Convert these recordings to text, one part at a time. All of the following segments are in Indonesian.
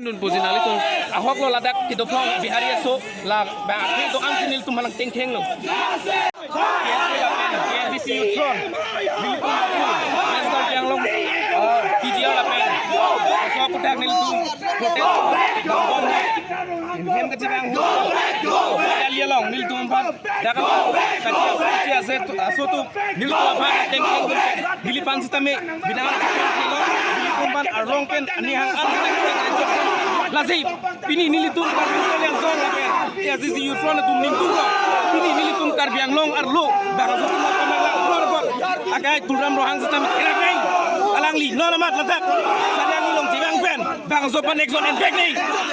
Nun pozinali tu ahok lo ladak kita flong bihari so la ba itu amsinil tu malang tengkeng lo. Di sini flong Nestor yang long hijau la pen. So kudak nil tu protes. Hem kecibang dia long nil tu empat. Dakat kecil se so tu nil tu empat tengkeng dilipan sisteme binangan kumpan arong pen ani hang an lazim pini nilitum karbiang yang zong lapen ya sisi yufron tum ningtung pini nilitum karbiang long arlo bang so ma pamala korbot agai turam rohang sistem ereng alang li no namat latak sadang long jibang pen bang so pan exon and back ni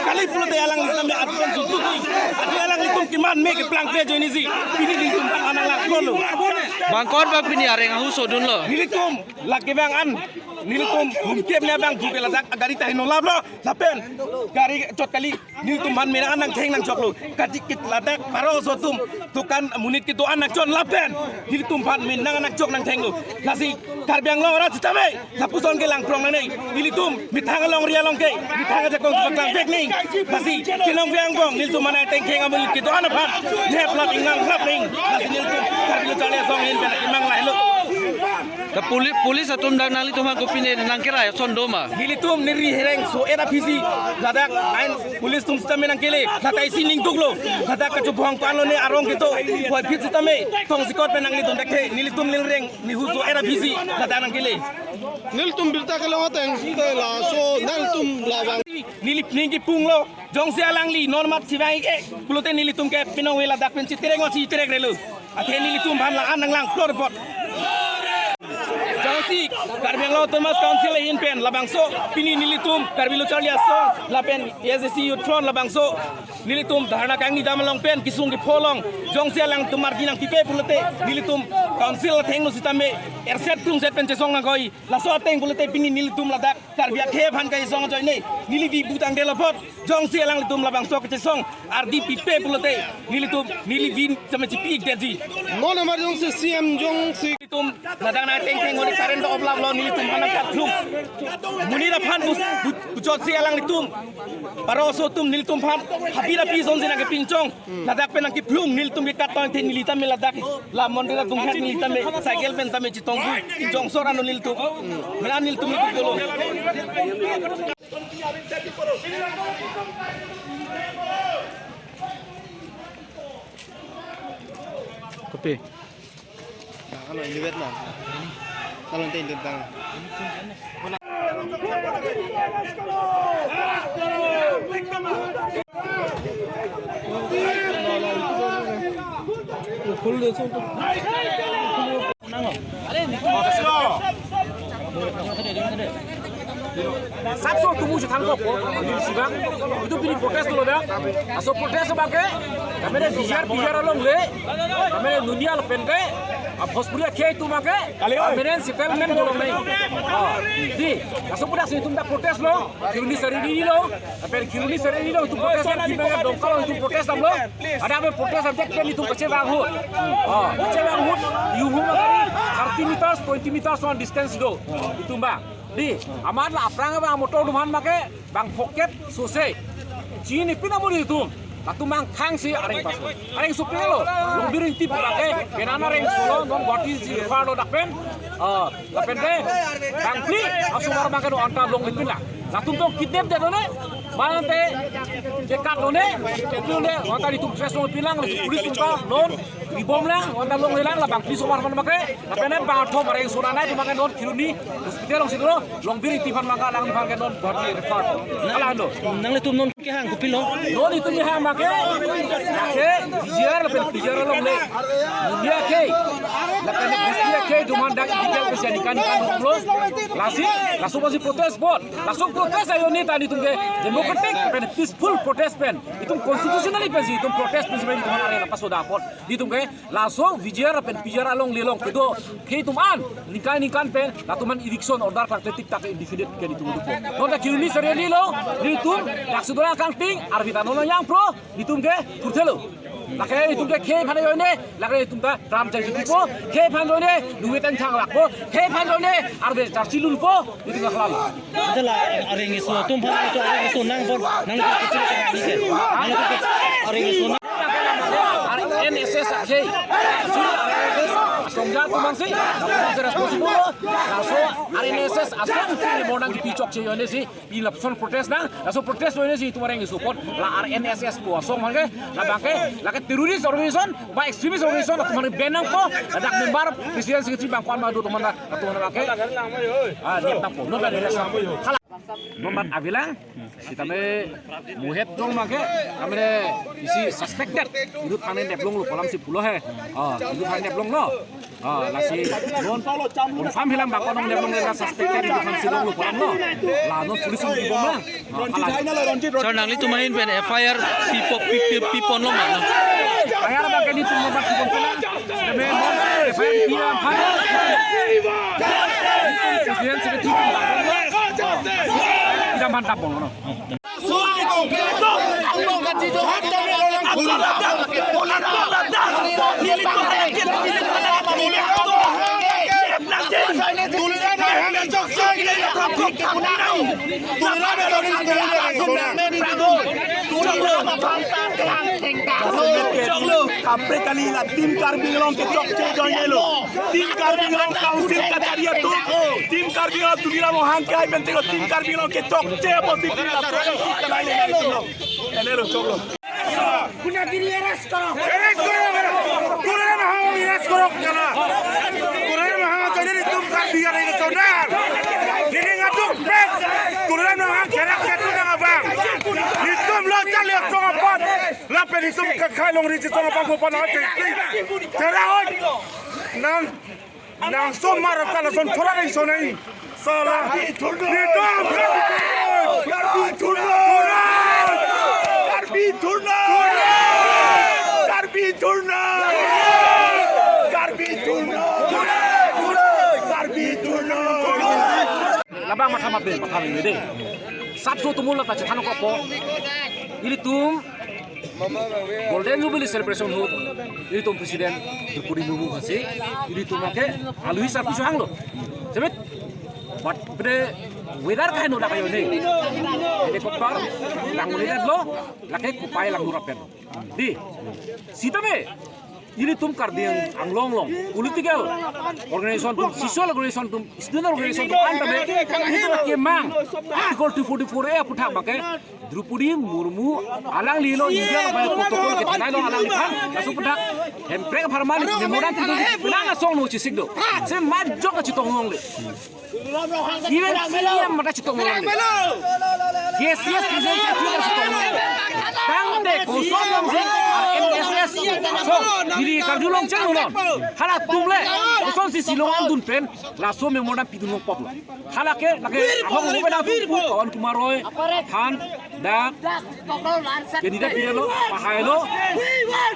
kali pulo te alang sistem advan sutu adi alang litum kiman make plank pe join isi pini nilitum alang lang kolo bangkon bang pini areng ahu sodun lo nilitum laki bang an nilitum mungkin ne bang buke ladak agari tahi no lab lo lapen gari cot kali nilitum man mena anang theng nang chok lo kadikit ladak paro so tum tukan munit kitu anak chon lapen nilitum pan men nang anak chok nang theng lo lasi karbiang lo ora chitame lapuson ke lang prong nei nilitum mithang long ria long ke mithang ja kong baklang bek nei lasi kilong biang bong nilitum mana theng theng amul kitu anak pan ne plat ingang lap ning lasi nilitum karbi chale song hin ben imang lai lo ke pulis atun dang nali tu mak opini nang kira ya sondoma nilitum niri hereng so era pisi ladak ain pulis tum sistem nang kele latai sining tuklo ladak ka chubuang palo ne arong gitu boy pit sistem tong sikot penang litum dekhe nilitum nilreng ni huso era pisi ladak nang kele nilitum bilta ke lawateng la so nilitum lawang nilip ningi punglo jong se alang li normat sibai ke pulote nilitum ke pinong wela dak pen citireng o citireng relu athe nilitum ban la anang lang florbot Jausi, karbiang lo Thomas Council in pen labangso, pini nilitum, karbilo Charlie Aso, lapen YSC Utron labangso, nilitum, dharna kang ni damalong pen, kisung di polong, jong sialang tumar dinang pipe pulote, nilitum, Council tengno sitame, erset tung set pen cesong ngakoi, laso teng pulote pini nilitum ladak, karbiak he pan kai song joy ne, nilivi butang delapot, jong sialang litum labangso ke cesong, ardi pipe pulote, nilitum, nilivin sama cipik deji. mon amar jong se CM jong se Nilitum, ladak na teng ngori karen do oblab lo nilitum hanak katlum, munira pan bucot sialang litum, paroso tum nilitum pan, habira pison sina ke pincong, ladak penang ki plum nilitum ke katon te nilitam me ladak, la mondira tum het nilitam me cycle pen tame citong bu, jong sorano nilitum, mena nilitum itu dolo. kopi kalau ini Vietnam kalau nanti tentang Sabso tumu je tangkap di sibang itu pilih protes dulu dah. Aso protes sebagai kami biar along le, kami dunia lepen ke, hospital ke itu make, kami settlement dulu nih. Di, aso protes itu tak protes lo, kiruni seri ini lo, kiruni seri ini lo itu protes kan kita dong kalau itu protes lo, ada apa protes objek kan itu kecewa hut, kecewa hut, yuhum lagi 30 meters, 20 meters on distance do, itu mbak. Di, amat lah perang bang motor duman make bang poket susah. Cini pina boleh itu. Waktu mang kang si areng pas. Areng supir lo. Long biring tip pakai. Kenana areng solo non boti si faro dakpen. Dakpen deh. Bang pli. Asu mar makan do anta long lipin lah. Latung tong kidnap deh done. Mana teh dekat done. Itu deh. Wanta itu press long pilang. Polis tungka non. Ibom lah. Wanta long hilang lah bang pli sumar mana pakai. Dakpen deh bang atom areng surana itu makan non kiruni. Hospital long situ long biring tipan makan lang makan non boti refer. Kalah do. nang le tum non ke hang kopi lo Non itu ni hang make, bijar lepen bijar long le, dia ke, lepen bijar ke duman dak dikel ke ikan terus langsung masih protes bot langsung protes ayo nih tadi tunggu democratic pen peaceful protest pen itu constitutionally pen itu protes pen sebenarnya duman arena pas sudah bot di tunggu langsung vijar pen vijar along lelong kedo ke tuman nikan pen latuman eviction order praktik tak individu ke ditunggu tuh nona kini seriali lo ditung dak sudah kang ting arbitra nona yang pro ditunggu kurtelo Lakai itu ke pan yone, lakai itu ka ram cari po, ke pan yone, duitan cang lakpo, ke pan yone, arbe cari lulpo, itu nggak halal. Adalah orang itu, tumpah itu orang itu nang kecil orang itu. NSS aja, asong jatuh mangsi, tapi responsibel, langsung NSS asong kini mau nang dipicok sih yone sih, bila person protes nang, langsung protes yone sih itu orang yang support, lah NSS po asong mangke, lah bangke, lah teroris organisasi, ba ekstremis organisasi, atau mana benang po, ada member presiden sekretari bangkuan madu teman bangke, niat nampo, nol dari rasa, nomor abilang, kita me muhet dong mangke, kami isi suspected, hidup panen deplong lu kolam 10 he, hidup panen deplong lo, nasi non confirm hilang bangkuan dong deplong le suspected hidup panen silong lu kolam lo, lah non polisi di bomang, So nang itu main pen FIR pipon lo mana? Kaya na bakit dito mo bakit kung pala? Sabi mo, FIR pila pa. President secretary tidak mantap po no. Kapre kanila tim Karbinglong ke Chokche Jongelo tim Karbinglong council kataria tu tim Karbinglong tu dira mohangkai bentego tim Karbinglong ke Chokche positif la proyecto kanai enero choklo punya diri eres karo kurang mahang eres karo kana kurang mahang jadi tim Karbinglong ke Sonar diri ngatuk pet kurang mahang kerak ketu ngabang hitum lo caliak songapot lapen hitum kakai long rizit songapot gopan hati terahot nang som marah kala son thora ring sonai salah hitum Labang mahkamah ini deh. Sabtu tu mula tak cetano kopo. Ini tum Golden Jubilee celebration hut. Ini tum presiden Joko Widodo kasih. Ini tum make alui sapi suang lo. Sebut. Buat pada weather kain udah kayak ini. Helikopter lang ulirat lo, laki kupai lang nurapen. Di sita me. Ini tum kardian anglong political organisation tum social organisation tum student organisation tum anta be itu laki mang article 244 puthak make Drupadi Murmu alang lilo India ba protokol ke tanai lo alang lipan langsung puthak hemprek farmali memoran tu bilang song no cisik do se majok ka citong ngong le even siam mata citong ngong le yes presiden citong ngong le tang de kosong ngong se NSS so diri kardulong cang non hala tumle kosong si silongan dun pen langsung memoran pidung pop lo hala ke lake ahong ni beda tu kawan kumaroy han dan kandidat dia lo pahai lo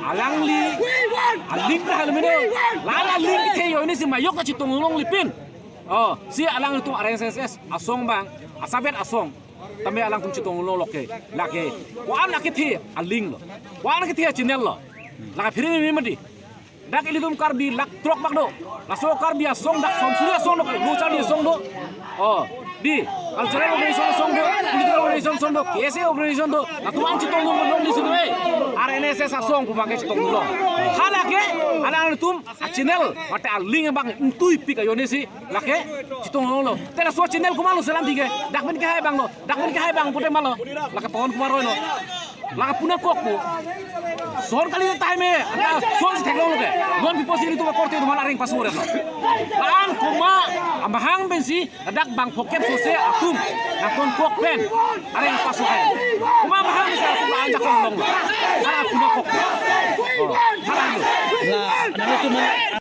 alang li aling ka halmene lala ling ke yo ini si mayok ka citong ngong lipin si alang itu RSS asong bang asabet asong tambe alang tum citong ngong loke lake wan lake thi aling lo wan lake thi channel lo lake phiri mi mati dak ilidum kardi lak trok bakdo laso kardi asong dak som surya song lo lu cari song do di cultural organization song do political organization song do kese organization do atuang citong ngong di sini RNSS asong ku pakai citong ngong halake alang tum channel mate aling bang intui pik ayone si lake citong ngong lo tela so channel ku malu selam dige dak men ke hai bang lo dak men ke hai bang pute malo lake pon kumaroy lo lake puna kokku soal kali ini time soal si teknologi non piposi itu korte itu mana ring pasuran lo lang kuma ambahang bensi dak bang pokep sose akum nakon kok pen ring pasukan kuma ambahang bensi akum anjak long lo hala puna kok hala lo Nah,